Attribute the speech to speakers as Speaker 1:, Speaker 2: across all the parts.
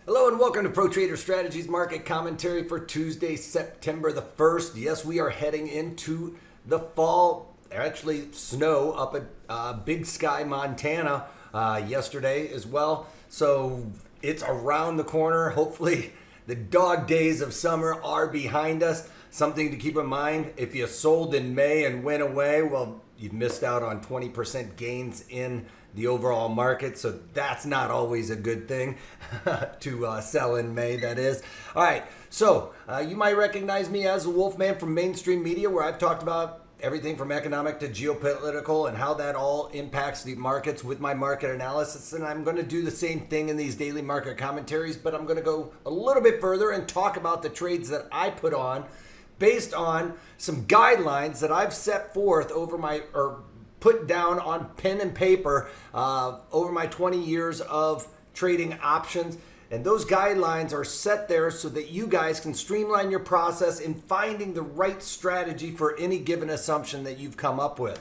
Speaker 1: Hello and welcome to Pro Trader Strategies market commentary for Tuesday, September the 1st. Yes, we are heading into the fall. Actually, snow up at Big Sky, Montana yesterday as well. So it's around the corner. Hopefully the dog days of summer are behind us. Something to keep in mind, if you sold in May and went away, well, you've missed out on 20% gains in the overall market, so that's not always a good thing to sell in May, that is. All right, so you might recognize me as the Wolfman from mainstream media, where I've talked about everything from economic to geopolitical and how that all impacts the markets with my market analysis. And I'm going to do the same thing in these daily market commentaries, but I'm going to go a little bit further and talk about the trades that I put on based on some guidelines that I've set forth over put down on pen and paper over my 20 years of trading options. And those guidelines are set there so that you guys can streamline your process in finding the right strategy for any given assumption that you've come up with.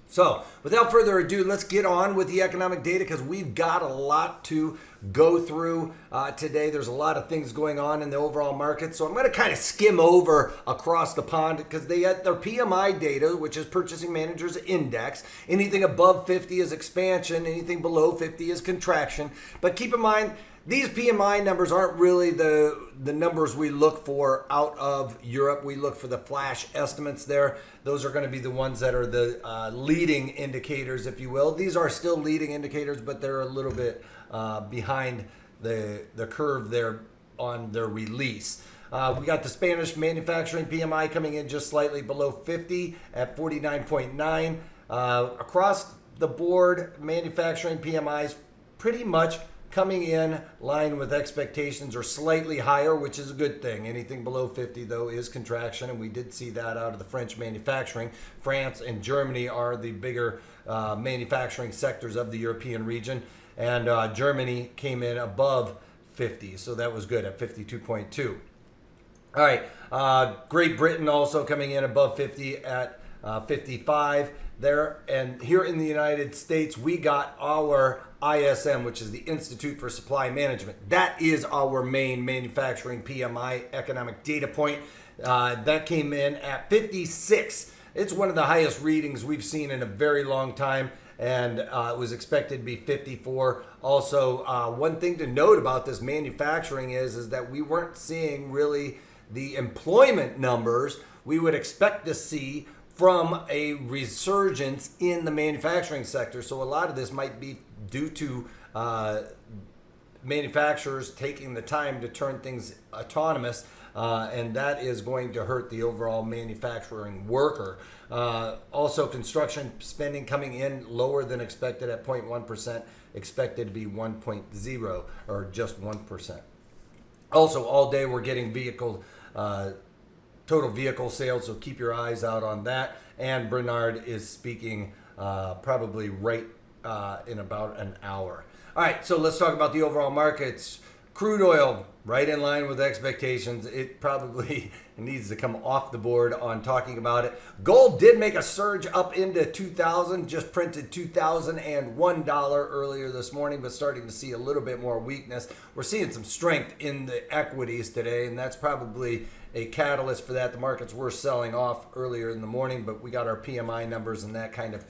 Speaker 1: So without further ado, let's get on with the economic data because we've got a lot to go through today. There's a lot of things going on in the overall market. So I'm going to kind of skim over across the pond because they had their PMI data, which is Purchasing Managers Index. Anything above 50 is expansion. Anything below 50 is contraction. But keep in mind, these PMI numbers aren't really the numbers we look for out of Europe. We look for the flash estimates there. Those are going to be the ones that are the leading indicators, if you will. These are still leading indicators, but they're a little bit behind the curve there on their release. We got the Spanish manufacturing PMI coming in just slightly below 50 at 49.9. Across the board, manufacturing PMIs pretty much coming in line with expectations or slightly higher, which is a good thing. Anything below 50, though, is contraction, and we did see that out of the French manufacturing. France and Germany are the bigger manufacturing sectors of the European region, and Germany came in above 50, so that was good at 52.2. All right, Great Britain also coming in above 50 at 55 there. And here in the United States, we got our ISM, which is the Institute for Supply Management. That is our main manufacturing PMI economic data point. That came in at 56. It's one of the highest readings we've seen in a very long time, and it was expected to be 54. Also, one thing to note about this manufacturing is that we weren't seeing really the employment numbers we would expect to see from a resurgence in the manufacturing sector. So a lot of this might be due to manufacturers taking the time to turn things autonomous, and that is going to hurt the overall manufacturing worker. Also, construction spending coming in lower than expected at 0.1%, expected to be 1.0 or just 1%. Also, all day we're getting total vehicle sales, so keep your eyes out on that. And Bernard is speaking probably right in about an hour. All right, so let's talk about the overall markets. Crude oil, right in line with expectations. It probably needs to come off the board on talking about it. Gold did make a surge up into 2,000, just printed $2,001 earlier this morning, but starting to see a little bit more weakness. We're seeing some strength in the equities today, and that's probably a catalyst for that. The markets were selling off earlier in the morning, but we got our PMI numbers, and that kind of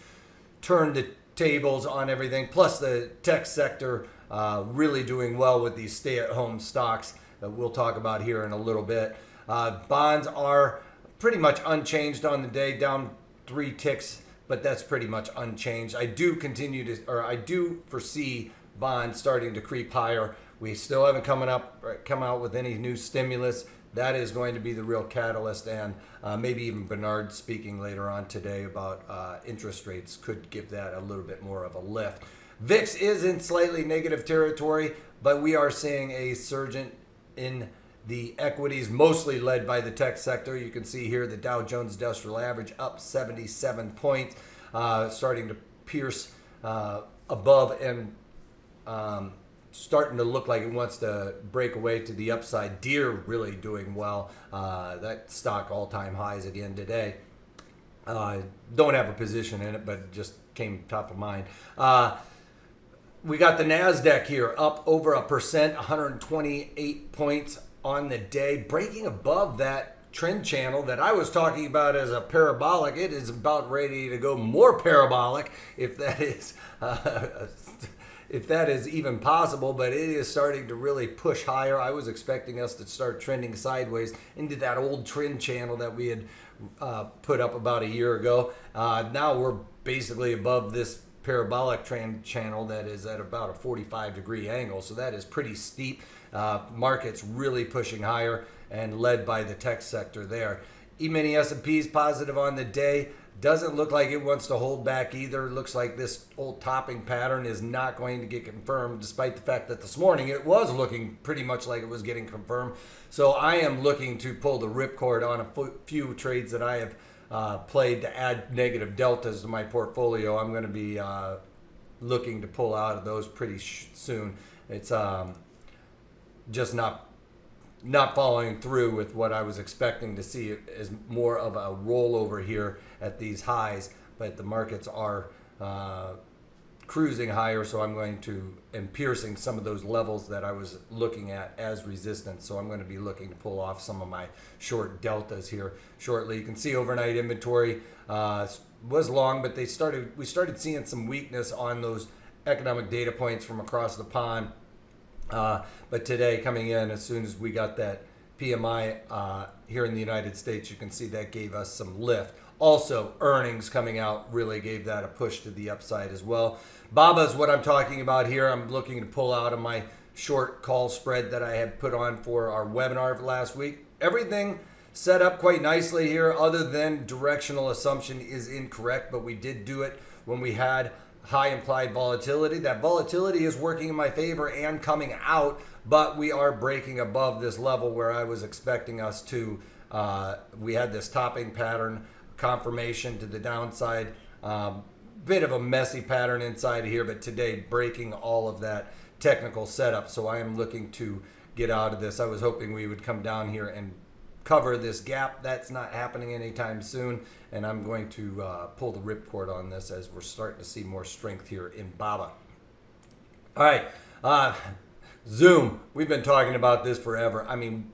Speaker 1: turned the tables on everything. Plus the tech sector really doing well with these stay-at-home stocks that we'll talk about here in a little bit. Bonds are pretty much unchanged on the day, down 3 ticks, but that's pretty much unchanged. I do foresee bonds starting to creep higher. We still haven't come out with any new stimulus. That is going to be the real catalyst, and maybe even Bernard speaking later on today about interest rates could give that a little bit more of a lift. VIX is in slightly negative territory, but we are seeing a surge in the equities, mostly led by the tech sector. You can see here the Dow Jones Industrial Average up 77 points, starting to pierce above and starting to look like it wants to break away to the upside. Deere really doing well. That stock all-time highs again today. Don't have a position in it, but just came top of mind. We got the NASDAQ here up over 1%, 128 points on the day, breaking above that trend channel that I was talking about as a parabolic. It is about ready to go more parabolic, if that is even possible, but it is starting to really push higher. I was expecting us to start trending sideways into that old trend channel that we had put up about a year ago. Now we're basically above this parabolic trend channel that is at about a 45-degree angle, so that is pretty steep. Market's really pushing higher and led by the tech sector there. E-mini S&P is positive on the day. Doesn't look like it wants to hold back either. Looks like this old topping pattern is not going to get confirmed, despite the fact that this morning it was looking pretty much like it was getting confirmed. So I am looking to pull the ripcord on a few trades that I have played to add negative deltas to my portfolio. I'm going to be looking to pull out of those pretty soon. It's just not following through with what I was expecting to see. It is more of a rollover here at these highs, but the markets are cruising higher, so I'm going to, and piercing some of those levels that I was looking at as resistance. So I'm going to be looking to pull off some of my short deltas here shortly. You can see overnight inventory was long, but we started seeing some weakness on those economic data points from across the pond. But today, coming in, as soon as we got that PMI here in the United States, you can see that gave us some lift. Also, earnings coming out really gave that a push to the upside as well. BABA is what I'm talking about here. I'm looking to pull out of my short call spread that I had put on for our webinar last week. Everything set up quite nicely here, other than directional assumption is incorrect, but we did do it when we had high implied volatility. That volatility is working in my favor and coming out, but we are breaking above this level where I was expecting us to. We had this topping pattern, confirmation to the downside, bit of a messy pattern inside here, but today breaking all of that technical setup. So I am looking to get out of this. I was hoping we would come down here and cover this gap. That's not happening anytime soon, and I'm going to pull the ripcord on this as we're starting to see more strength here in BABA. All right, Zoom. We've been talking about this forever. I mean,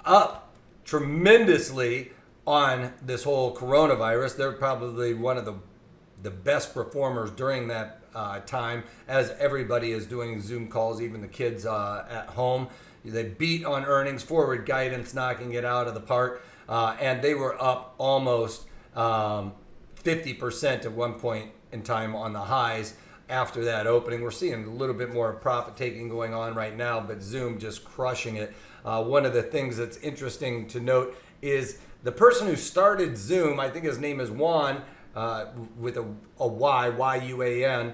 Speaker 1: up tremendously on this whole coronavirus. They're probably one of the best performers during that time, as everybody is doing Zoom calls, even the kids at home. They beat on earnings, forward guidance, knocking it out of the park, and they were up almost 50% at one point in time on the highs after that opening. We're seeing a little bit more profit taking going on right now, but Zoom just crushing it. One of the things that's interesting to note is the person who started Zoom, I think his name is Juan, with a Y, Y-U-A-N,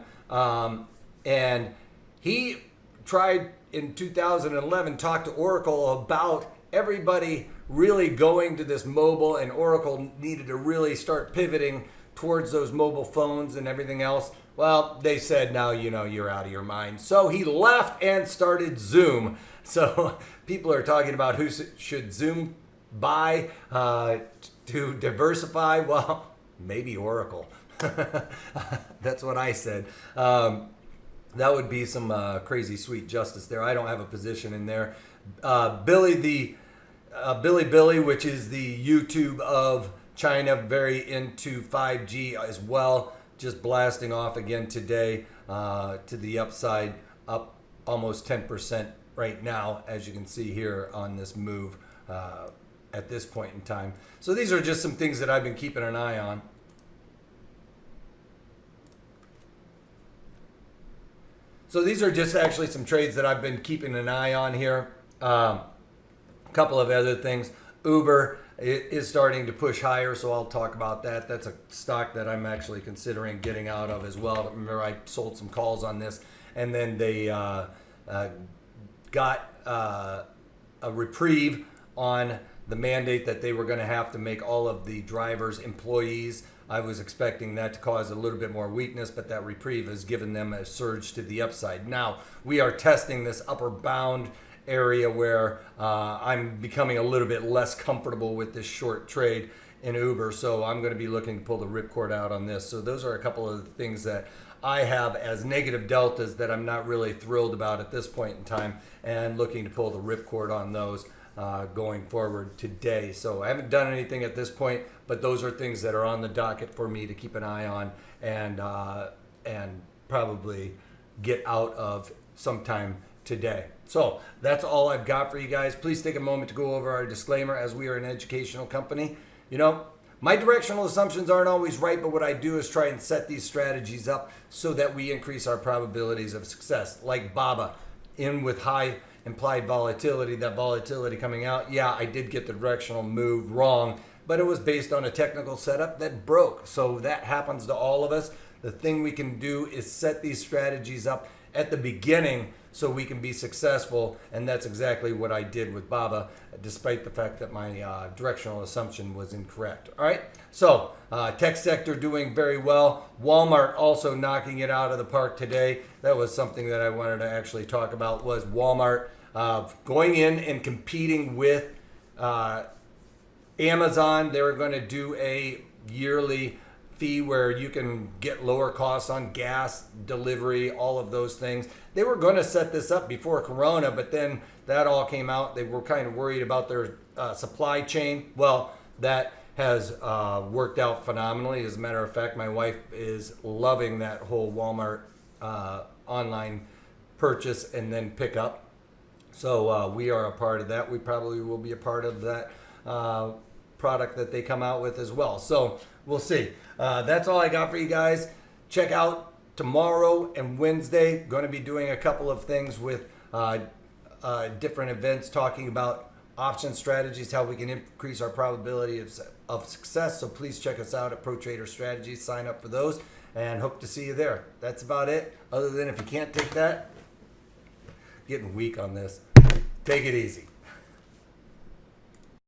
Speaker 1: and he tried in 2011 talked to Oracle about everybody really going to this mobile, and Oracle needed to really start pivoting towards those mobile phones and everything else. Well, they said, now you're out of your mind. So he left and started Zoom. So people are talking about who should Zoom buy to diversify. Well, maybe Oracle. That's what I said. That would be some crazy sweet justice there. I don't have a position in there. BILI, which is the YouTube of China, very into 5G as well, just blasting off again today to the upside, up almost 10% right now, as you can see here on this move at this point in time. So these are just some things that I've been keeping an eye on. So these are just actually some trades that I've been keeping an eye on here. A couple of other things. Uber is starting to push higher, so I'll talk about that. That's a stock that I'm actually considering getting out of as well. Remember, I sold some calls on this, and then they got a reprieve on the mandate that they were going to have to make all of the drivers employees. I was expecting that to cause a little bit more weakness, but that reprieve has given them a surge to the upside. Now, we are testing this upper bound area where I'm becoming a little bit less comfortable with this short trade in Uber, so I'm going to be looking to pull the ripcord out on this. So those are a couple of the things that I have as negative deltas that I'm not really thrilled about at this point in time, and looking to pull the ripcord on those going forward today. So I haven't done anything at this point, but those are things that are on the docket for me to keep an eye on and probably get out of sometime today. So that's all I've got for you guys. Please take a moment to go over our disclaimer, as we are an educational company. You know, my directional assumptions aren't always right, but what I do is try and set these strategies up so that we increase our probabilities of success. Like BABA, in with high implied volatility, that volatility coming out. Yeah, I did get the directional move wrong, but it was based on a technical setup that broke. So that happens to all of us. The thing we can do is set these strategies up at the beginning so we can be successful, and that's exactly what I did with BABA, despite the fact that my directional assumption was incorrect. All right, so tech sector doing very well. Walmart also knocking it out of the park today. That was something that I wanted to actually talk about, was Walmart going in and competing with Amazon. They were going to do a yearly fee where you can get lower costs on gas, delivery, all of those things. They were going to set this up before Corona, but then that all came out. They were kind of worried about their supply chain. Well, that has worked out phenomenally. As a matter of fact, my wife is loving that whole Walmart online purchase and then pick up. So we are a part of that. We probably will be a part of that product that they come out with as well. So we'll see. That's all I got for you guys. Check out tomorrow and Wednesday. Going to be doing a couple of things with different events talking about option strategies, how we can increase our probability of success. So please check us out at Pro Trader Strategies. Sign up for those and hope to see you there. That's about it. Other than, if you can't take that, getting weak on this, take it easy.